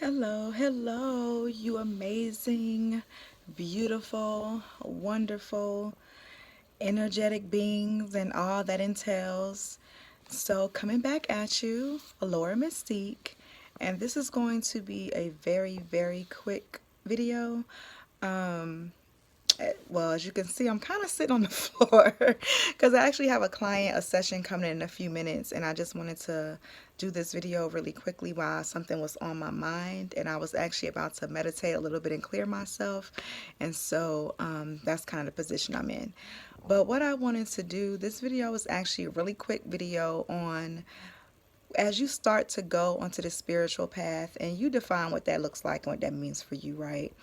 Hello, hello, you amazing, beautiful, wonderful, energetic beings and all that entails. So, coming back at you, Laura Mystique, and this is going to be a very, very quick video. Um, well, as you can see, I'm kind of sitting on the floor because I actually have a client, a session coming in a few minutes, and I just wanted to do this video really quickly while something was on my mind, and I was actually about to meditate a little bit and clear myself, and so that's kind of the position I'm in. But what I wanted to do, this video was actually a really quick video on as you start to go onto the spiritual path, and you define what that looks like and what that means for you, right?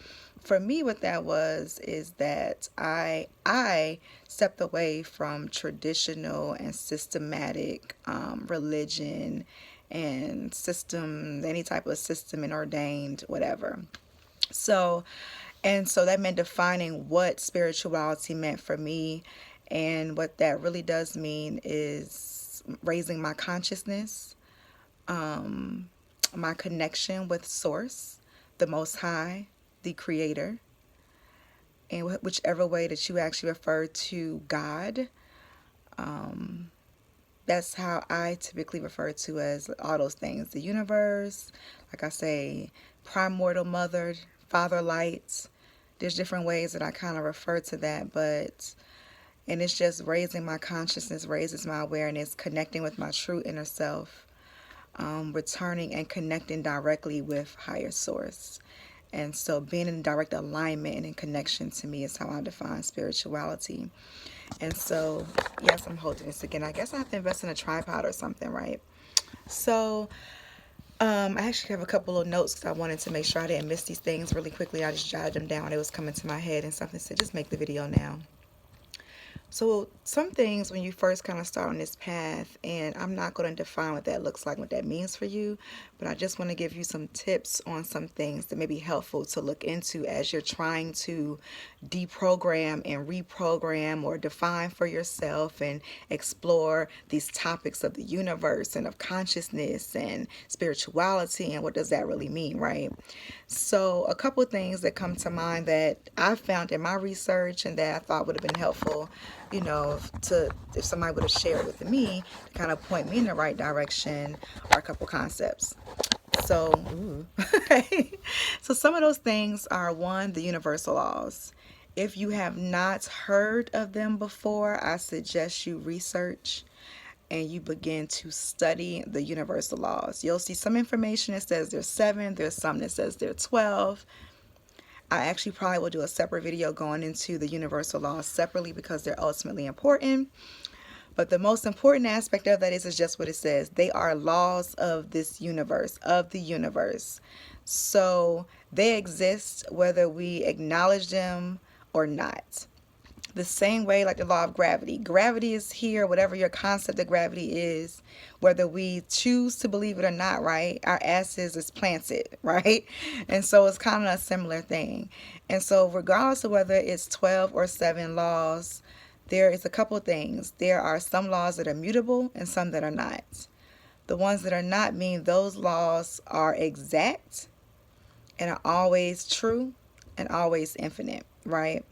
For me, what that was is that I stepped away from traditional and systematic religion and system, any type of system and ordained whatever. So, and so that meant defining what spirituality meant for me, and what that really does mean is raising my consciousness, my connection with Source, the Most High, the Creator, and whichever way that you actually refer to God. That's how I typically refer to as all those things. The universe, like I say, primordial mother, father light. There's different ways that I kind of refer to that, and it's just raising my consciousness, raises my awareness, connecting with my true inner self, returning and connecting directly with higher source. And so being in direct alignment and in connection to me is how I define spirituality. And so, yes, I'm holding this again. I guess I have to invest in a tripod or something, right? So, I actually have a couple of notes because I wanted to make sure I didn't miss these things really quickly. I just jotted them down. It was coming to my head, and something said, just make the video now. So some things when you first kind of start on this path, and I'm not going to define what that looks like, what that means for you, but I just want to give you some tips on some things that may be helpful to look into as you're trying to deprogram and reprogram or define for yourself and explore these topics of the universe and of consciousness and spirituality and what does that really mean, right? So a couple of things that come to mind that I found in my research and that I thought would have been helpful, if somebody would have shared with me to kind of point me in the right direction, are a couple concepts. So, so some of those things are: one, the universal laws. If you have not heard of them before, I suggest you research and you begin to study the universal laws. You'll see some information that says there's 7, there's some that says there's 12. I actually probably will do a separate video going into the universal laws separately because they're ultimately important. But the most important aspect of that is just what it says. They are laws of this universe, of the universe. So they exist whether we acknowledge them or not. The same way like the law of gravity. Gravity is here, whatever your concept of gravity is, whether we choose to believe it or not, right? Our asses is planted, right? And so it's kind of a similar thing. And so regardless of whether it's 12 or 7 laws, there is a couple of things. There are some laws that are mutable and some that are not. The ones that are not mean those laws are exact and are always true and always infinite, right?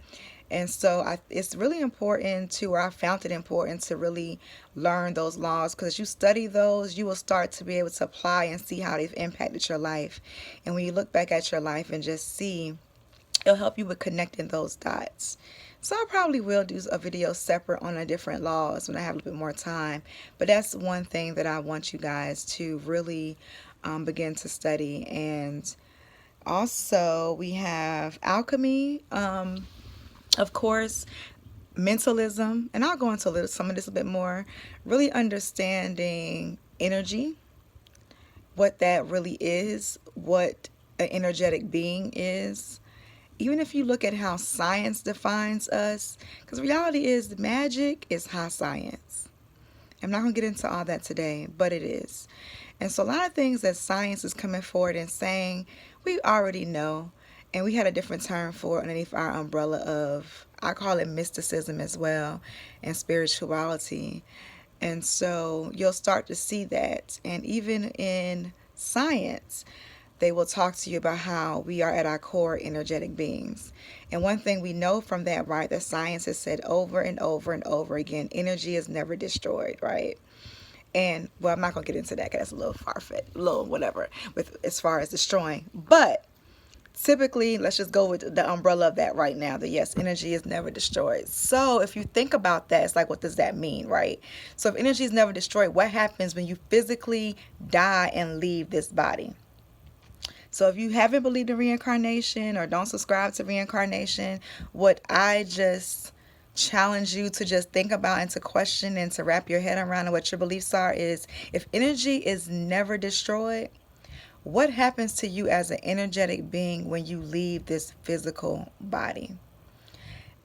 And so it's really important to, or I found it important to really learn those laws, because as you study those, you will start to be able to apply and see how they've impacted your life. And when you look back at your life and just see, it'll help you with connecting those dots. So I probably will do a video separate on the different laws when I have a little bit more time. But that's one thing that I want you guys to really begin to study. And also we have alchemy. Of course, mentalism, and I'll go into some of this a bit more, really understanding energy, what that really is, what an energetic being is. Even if you look at how science defines us, because reality is magic is high science. I'm not going to get into all that today, but it is. And so a lot of things that science is coming forward and saying, we already know. And we had a different term for it underneath our umbrella of, I call it mysticism as well, and spirituality. And so you'll start to see that. And even in science, they will talk to you about how we are at our core energetic beings. And one thing we know from that, right, that science has said over and over and over again, energy is never destroyed, right? And well, I'm not gonna get into that because that's a little far-fetched, a little whatever with as far as destroying. But typically, let's just go with the umbrella of that right now, that yes, energy is never destroyed. So if you think about that, it's like, what does that mean, right? So if energy is never destroyed, what happens when you physically die and leave this body? So if you haven't believed in reincarnation or don't subscribe to reincarnation, what I just challenge you to just think about and to question and to wrap your head around and what your beliefs are is, if energy is never destroyed, what happens to you as an energetic being when you leave this physical body?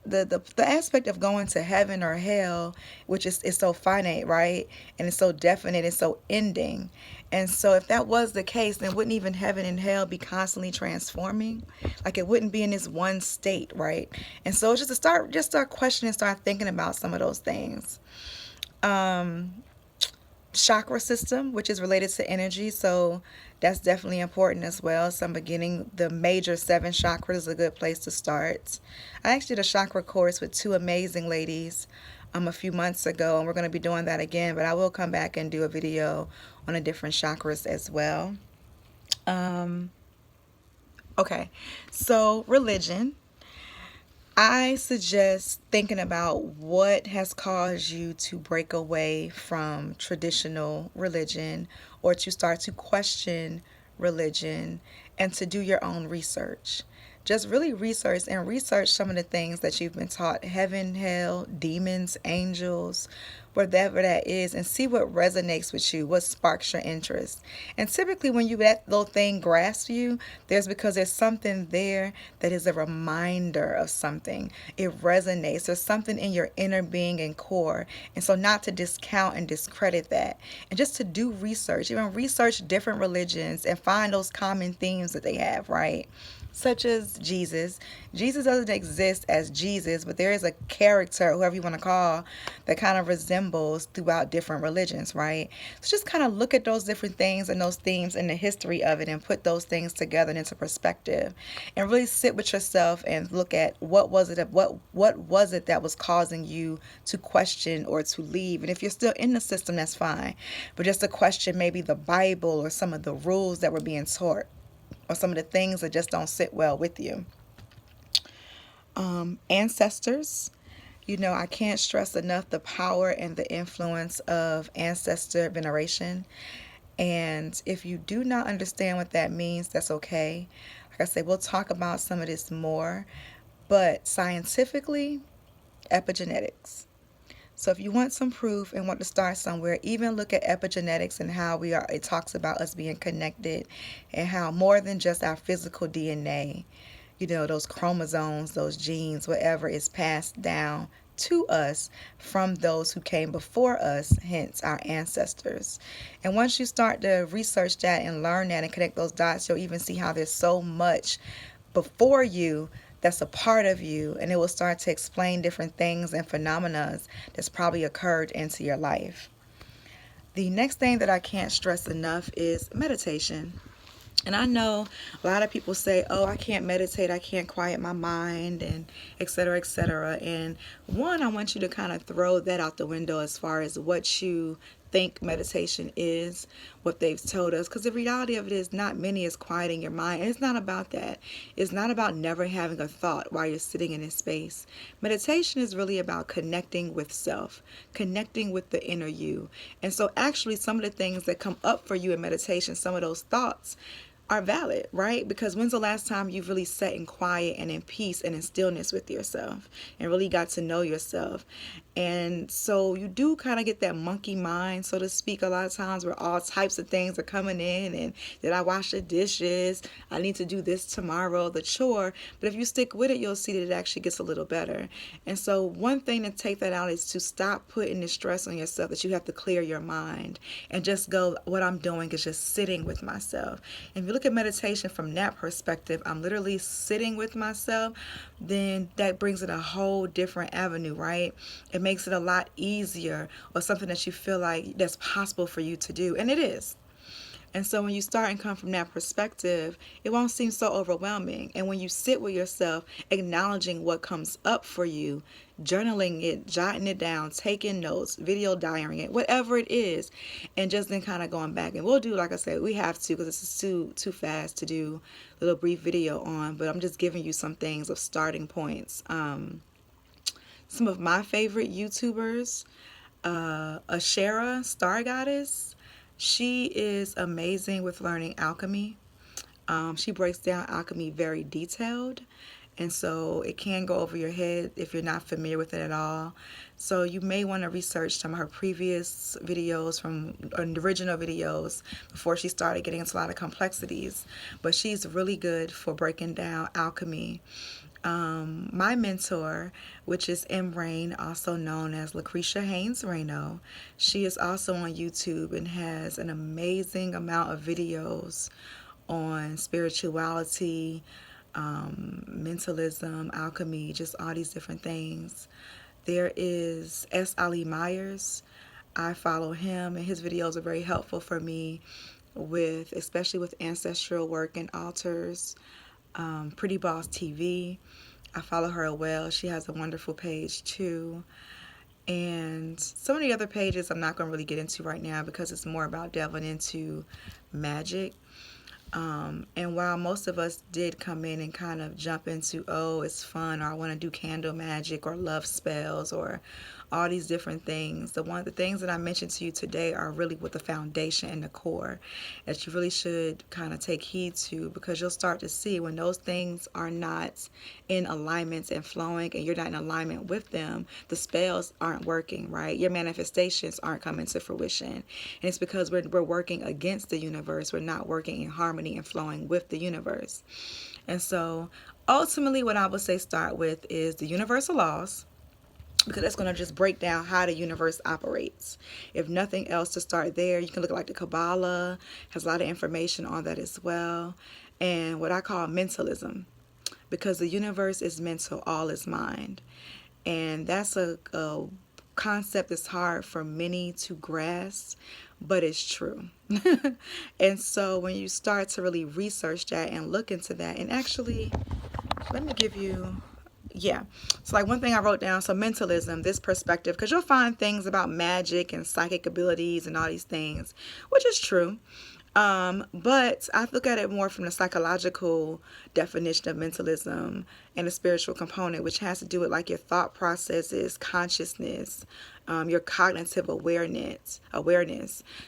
The aspect of going to heaven or hell, which is so finite, right? And it's so definite, it's so ending. And so if that was the case, then wouldn't even heaven and hell be constantly transforming? Like, it wouldn't be in this one state, right? And so it's just start questioning, start thinking about some of those things. Chakra system, which is related to energy, so that's definitely important as well. So I'm beginning the major 7 chakras is a good place to start. I actually did a chakra course with 2 amazing ladies a few months ago, and we're going to be doing that again, but I will come back and do a video on the different chakras as well. Okay, so religion. I suggest thinking about what has caused you to break away from traditional religion or to start to question religion and to do your own research. Just really research some of the things that you've been taught, heaven, hell, demons, angels, whatever that is, and see what resonates with you, what sparks your interest. And typically when that little thing grasps you, there's something there that is a reminder of something. It resonates. There's something in your inner being and core. And so not to discount and discredit that. And just to do research, even research different religions and find those common themes that they have, right? Such as Jesus. Jesus doesn't exist as Jesus, but there is a character, whoever you want to call, that kind of resembles throughout different religions, right? So just kind of look at those different things and those themes and the history of it and put those things together into perspective and really sit with yourself and look at what was it that was causing you to question or to leave. And if you're still in the system, that's fine. But just to question maybe the Bible or some of the rules that were being taught, or some of the things that just don't sit well with you. Ancestors. I can't stress enough the power and the influence of ancestor veneration. And if you do not understand what that means, that's okay. Like I said, we'll talk about some of this more. But scientifically, epigenetics. So if you want some proof and want to start somewhere, even look at epigenetics and how it talks about us being connected and how more than just our physical DNA, those chromosomes, those genes, whatever is passed down to us from those who came before us, hence our ancestors. And once you start to research that and learn that and connect those dots, you'll even see how there's so much before you that's a part of you, and it will start to explain different things and phenomena that's probably occurred into your life. The next thing that I can't stress enough is meditation. And I know a lot of people say, oh, I can't meditate, I can't quiet my mind, and et cetera, et cetera. And one, I want you to kind of throw that out the window as far as what you think meditation is, what they've told us, because the reality of it is not many is quieting your mind. And it's not about that. It's not about never having a thought while you're sitting in this space. Meditation is really about connecting with self, connecting with the inner you. And so actually some of the things that come up for you in meditation, some of those thoughts are valid, right? Because when's the last time you've really sat in quiet and in peace and in stillness with yourself and really got to know yourself? And so you do kind of get that monkey mind, so to speak, a lot of times where all types of things are coming in. And did I wash the dishes? I need to do this tomorrow, the chore. But if you stick with it, you'll see that it actually gets a little better. And so one thing to take that out is to stop putting the stress on yourself that you have to clear your mind and just go, what I'm doing is just sitting with myself. And if you look at meditation from that perspective, I'm literally sitting with myself, then that brings it a whole different avenue, right? It makes it a lot easier, or something that you feel like that's possible for you to do. And it is. And so when you start and come from that perspective, it won't seem so overwhelming. And when you sit with yourself, acknowledging what comes up for you, journaling it, jotting it down, taking notes, video diarying it, whatever it is, and just then kind of going back. And we'll do, like I said, we have to, because this is too fast to do a little brief video on, but I'm just giving you some things of starting points. Some of my favorite YouTubers, Ashera, Star Goddess, she is amazing with learning alchemy. She breaks down alchemy very detailed, and so it can go over your head if you're not familiar with it at all. So you may want to research some of her previous videos from original videos before she started getting into a lot of complexities. But she's really good for breaking down alchemy. My mentor, which is M. Rain, also known as Lucretia Haynes Reno, she is also on YouTube and has an amazing amount of videos on spirituality, mentalism, alchemy, just all these different things. There is S. Ali Myers. I follow him, and his videos are very helpful for me with, especially with ancestral work and altars. Pretty Boss TV, I follow her well. She has a wonderful page too. And so many other pages I'm not going to really get into right now because it's more about delving into magic. And while most of us did come in and kind of jump into, oh, it's fun, or I want to do candle magic or love spells or all these different things, the things that I mentioned to you today are really with the foundation and the core that you really should kind of take heed to, because you'll start to see when those things are not in alignment and flowing and you're not in alignment with them, the spells aren't working, right? Your manifestations aren't coming to fruition. And it's because we're working against the universe. We're not working in harmony and flowing with the universe. And so ultimately what I would say start with is the universal laws, because that's going to just break down how the universe operates. If nothing else, to start there, you can look at like the Kabbalah, has a lot of information on that as well. And what I call mentalism, because the universe is mental, all is mind. And that's a concept that's hard for many to grasp, but it's true. And so when you start to really research that and look into that, and actually, let me give you... Yeah. So like one thing I wrote down, so mentalism, this perspective, because you'll find things about magic and psychic abilities and all these things, which is true. But I look at it more from the psychological definition of mentalism and the spiritual component, which has to do with like your thought processes, consciousness, your cognitive awareness.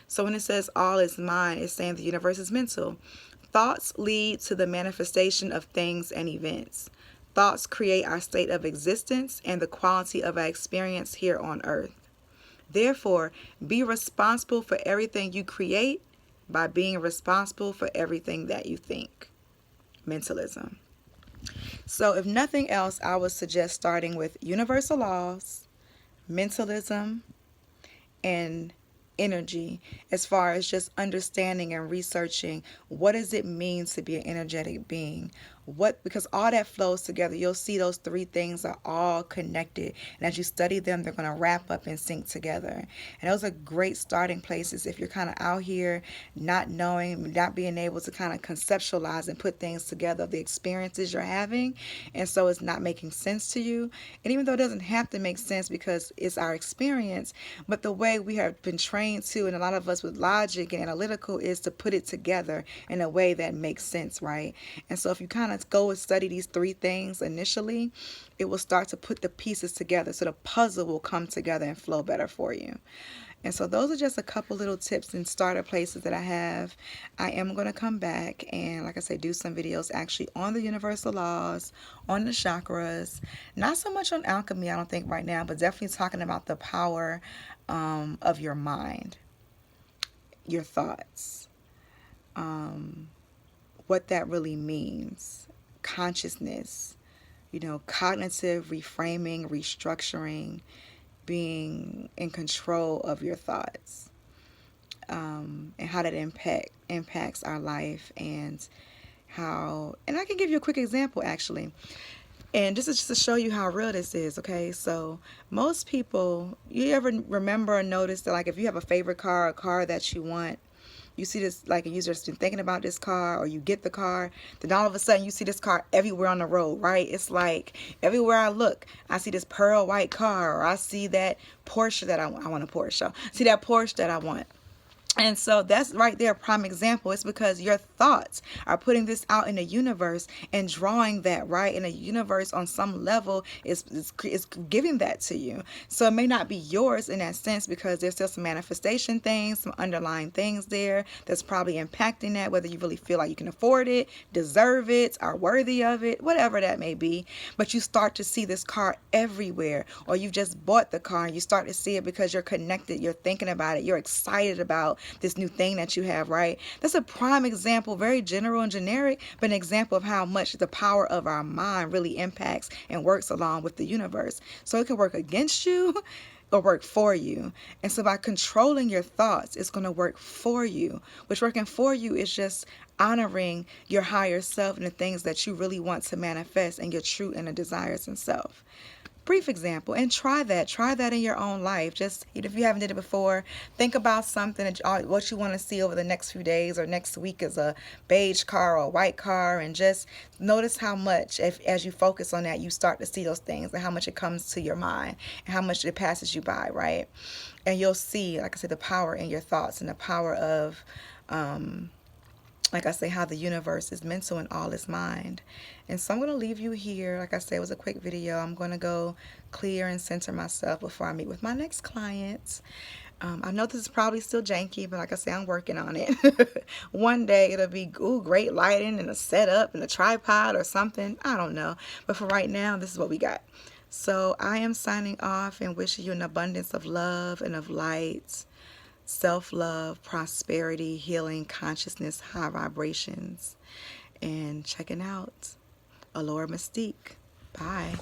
So when it says all is mind, it's saying the universe is mental. Thoughts lead to the manifestation of things and events. Thoughts create our state of existence and the quality of our experience here on earth. Therefore, be responsible for everything you create by being responsible for everything that you think. Mentalism. So if nothing else, I would suggest starting with universal laws, mentalism, and energy, as far as just understanding and researching what does it mean to be an energetic being. Because all that flows together. You'll see those three things are all connected, and as you study them, they're going to wrap up and sync together. And those are great starting places if you're kind of out here not knowing, not being able to kind of conceptualize and put things together, the experiences you're having, and so it's not making sense to you. And even though it doesn't have to make sense because it's our experience, but the way we have been trained to, and a lot of us with logic and analytical, is to put it together in a way that makes sense, right? And so if you kind of go and study these three things initially, it will start to put the pieces together, so the puzzle will come together and flow better for you. And so those are just a couple little tips and starter places that I have. I am going to come back and, like I said, do some videos actually on the universal laws, on the chakras, not so much on alchemy, I don't think right now, but definitely talking about the power of your mind, your thoughts, what that really means, consciousness, cognitive reframing, restructuring, being in control of your thoughts, and how that impacts our life, and I can give you a quick example actually. And this is just to show you how real this is, okay? So most people, you ever remember or notice that, like, if you have a favorite car, a car that you want, you see this, like you just been thinking about this car, or you get the car, then all of a sudden you see this car everywhere on the road, right? It's like everywhere I look, I see this pearl white car, or I see that Porsche that I want. I want a Porsche. See that Porsche that I want. And so that's right there, a prime example. It's because your thoughts are putting this out in the universe and drawing that, right? And the universe on some level is giving that to you. So it may not be yours in that sense, because there's still some manifestation things, some underlying things there that's probably impacting that, whether you really feel like you can afford it, deserve it, are worthy of it, whatever that may be. But you start to see this car everywhere, or you just bought the car and you start to see it because you're connected, you're thinking about it, you're excited about this new thing that you have, right? That's a prime example, very general and generic, but an example of how much the power of our mind really impacts and works along with the universe. So it can work against you or work for you. And so by controlling your thoughts, it's going to work for you, which working for you is just honoring your higher self and the things that you really want to manifest and your true inner desires and self. Brief example, and try that in your own life. Just if you haven't did it before, think about something that what you want to see over the next few days or next week is a beige car or a white car, and just notice how much, as you focus on that, you start to see those things and how much it comes to your mind and how much it passes you by, right? And you'll see, like I said, the power in your thoughts and the power of like I say, how the universe is mental and all is mind. And so I'm going to leave you here. Like I said, it was a quick video. I'm going to go clear and center myself before I meet with my next client. I know this is probably still janky, but like I say, I'm working on it. One day it'll be great lighting and a setup and a tripod or something. I don't know. But for right now, this is what we got. So I am signing off and wishing you an abundance of love and of light, self-love, prosperity, healing, consciousness, high vibrations, and checking out Allure Mystique. Bye.